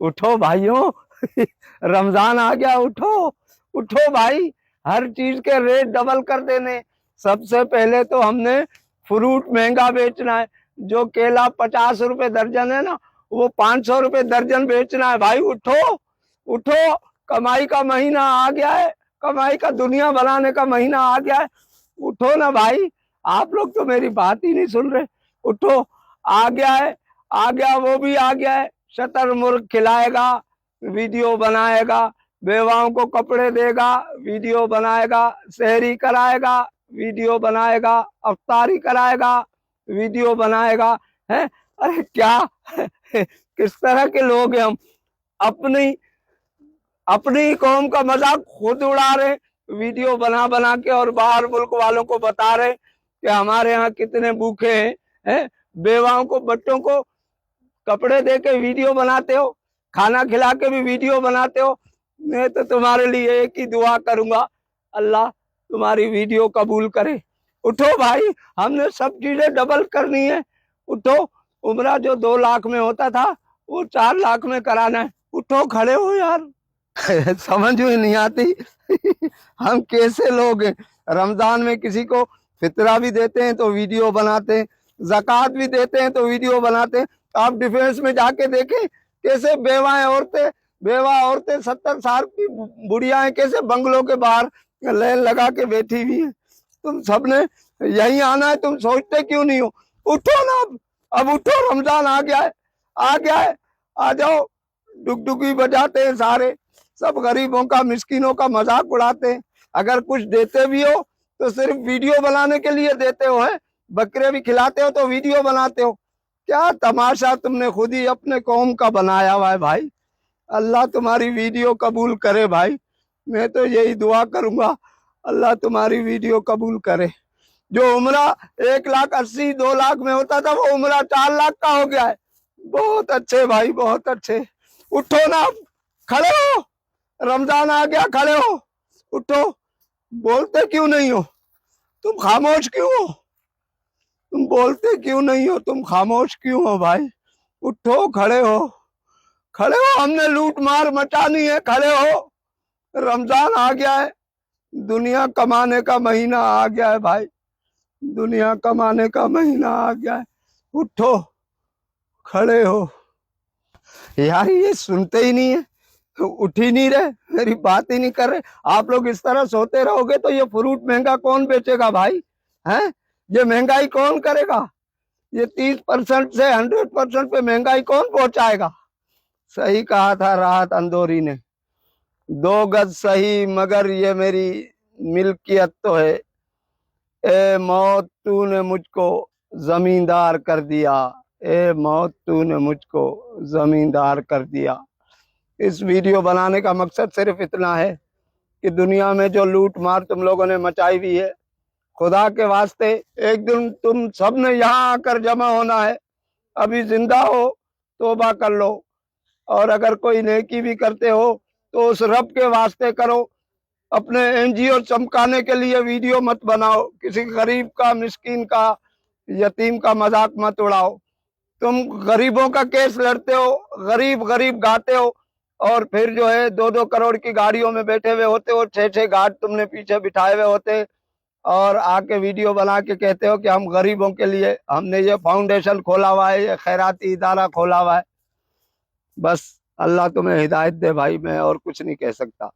اٹھو بھائیوں، رمضان آ گیا، اٹھو اٹھو بھائی، ہر چیز کے ریٹ ڈبل کر دینے۔ سب سے پہلے تو ہم نے فروٹ مہنگا بیچنا ہے، جو کیلا 50 روپے درجن ہے نا، وہ 500 روپے درجن بیچنا ہے۔ بھائی اٹھو اٹھو، کمائی کا مہینہ آ گیا ہے، کمائی کا دنیا بنانے کا مہینہ آ گیا ہے، اٹھو نا بھائی۔ آپ لوگ تو میری بات ہی نہیں سن رہے، اٹھو، آ گیا ہے، آ گیا، وہ بھی آ گیا ہے، شتر مرغ کھلائے گا، ویڈیو بنائے گا، بیواؤں کو کپڑے دے گا، ویڈیو بنائے گا، سحری کرائے گا، ویڈیو بنائے گا، افطاری کرائے گا، ویڈیو بنائے گا، ہے؟ ارے کیا کس طرح کے لوگ ہیں ہم؟ اپنی قوم کا مذاق خود اڑا رہے، ویڈیو بنا بنا کے، اور باہر ملک والوں کو بتا رہے کہ ہمارے ہاں کتنے بھوکے ہیں۔ بیواؤں کو، بچوں کو کپڑے دے کے ویڈیو بناتے ہو، کھانا کھلا کے بھی ویڈیو بناتے ہو۔ میں تو تمہارے لیے ایک ہی دعا کروں گا، اللہ تمہاری ویڈیو قبول کرے۔ اٹھو بھائی، ہم نے سب چیزیں ڈبل کرنی ہے، اٹھو۔ عمرہ جو 2 لاکھ میں ہوتا تھا وہ 4 لاکھ میں کرانا ہے، اٹھو، کھڑے ہو یار۔ سمجھ میں نہیں آتی ہم کیسے لوگ ہیں؟ رمضان میں کسی کو فطرہ بھی دیتے ہیں تو ویڈیو بناتے ہیں، زکوٰۃ بھی دیتے ہیں تو ویڈیو بناتے ہیں۔ آپ ڈیفینس میں جا کے دیکھیں کیسے بیوہ 70 سال کی بڑھیاں کیسے بنگلوں کے باہر لین لگا کے بیٹھی ہوئی ہیں۔ تم سب نے یہی آنا ہے، تم سوچتے کیوں نہیں ہو؟ اٹھو نا، اب اٹھو، رمضان آ گیا ہے، آ گیا ہے، آ جاؤ۔ ڈگڈگی بجاتے ہیں سارے، سب غریبوں کا، مسکینوں کا مذاق اڑاتے ہیں۔ اگر کچھ دیتے بھی ہو تو صرف ویڈیو بنانے کے لیے دیتے ہو، ہیں؟ بکرے بھی کھلاتے ہو تو ویڈیو بناتے ہو۔ کیا تماشا تم نے خود ہی اپنے قوم کا بنایا ہوا ہے بھائی۔ اللہ تمہاری ویڈیو قبول کرے بھائی، میں تو یہی دعا کروں گا، اللہ تمہاری ویڈیو قبول کرے۔ جو عمرہ 1,80,000 2 لاکھ میں ہوتا تھا، وہ عمرہ 4 لاکھ کا ہو گیا ہے۔ بہت اچھے بھائی، بہت اچھے۔ اٹھو نا، کھڑے ہو، رمضان آ گیا، کھڑے ہو، اٹھو۔ بولتے کیوں نہیں ہو؟ تم خاموش کیوں ہو؟ تم بولتے کیوں نہیں ہو؟ تم خاموش کیوں ہو بھائی؟ اٹھو، کھڑے ہو، کھڑے ہو، ہم نے لوٹ مار مچانی ہے، کھڑے ہو۔ رمضان آ گیا ہے، دنیا کمانے کا مہینہ آ گیا ہے بھائی، دنیا کمانے کا مہینہ آ گیا ہے، اٹھو، کھڑے ہو۔ یار یہ سنتے ہی نہیں ہے، اٹھ ہی نہیں رہے، میری بات ہی نہیں کر رہے۔ آپ لوگ اس طرح سوتے رہو گے تو یہ فروٹ مہنگا کون بیچے گا بھائی؟ ہیں؟ یہ مہنگائی کون کرے گا؟ یہ 30% سے 100% پہ مہنگائی کون پہنچائے گا؟ صحیح کہا تھا راحت اندوری نے، 2 گز صحیح مگر یہ میری ملکیت تو ہے، اے موت تو نے مجھ کو زمیندار کر دیا، اے موت تو نے مجھ کو زمیندار کر دیا۔ اس ویڈیو بنانے کا مقصد صرف اتنا ہے کہ دنیا میں جو لوٹ مار تم لوگوں نے مچائی ہوئی ہے، خدا کے واسطے ایک دن تم سب نے یہاں آ کر جمع ہونا ہے۔ ابھی زندہ ہو توبہ کر لو، اور اگر کوئی نیکی بھی کرتے ہو تو اس رب کے واسطے کرو۔ اپنے این جی او چمکانے کے لیے ویڈیو مت بناؤ، کسی غریب کا، مسکین کا، یتیم کا مذاق مت اڑاؤ۔ تم غریبوں کا کیس لڑتے ہو، غریب غریب گاتے ہو، اور پھر جو ہے 2-2 کروڑ کی گاڑیوں میں بیٹھے ہوئے ہوتے ہو، 6-6 گھاٹ تم نے پیچھے بٹھائے ہوئے ہوتے، اور آ کے ویڈیو بنا کے کہتے ہو کہ ہم غریبوں کے لیے، ہم نے یہ فاؤنڈیشن کھولا ہوا ہے، یہ خیراتی ادارہ کھولا ہوا ہے۔ بس اللہ تمہیں ہدایت دے بھائی، میں اور کچھ نہیں کہہ سکتا۔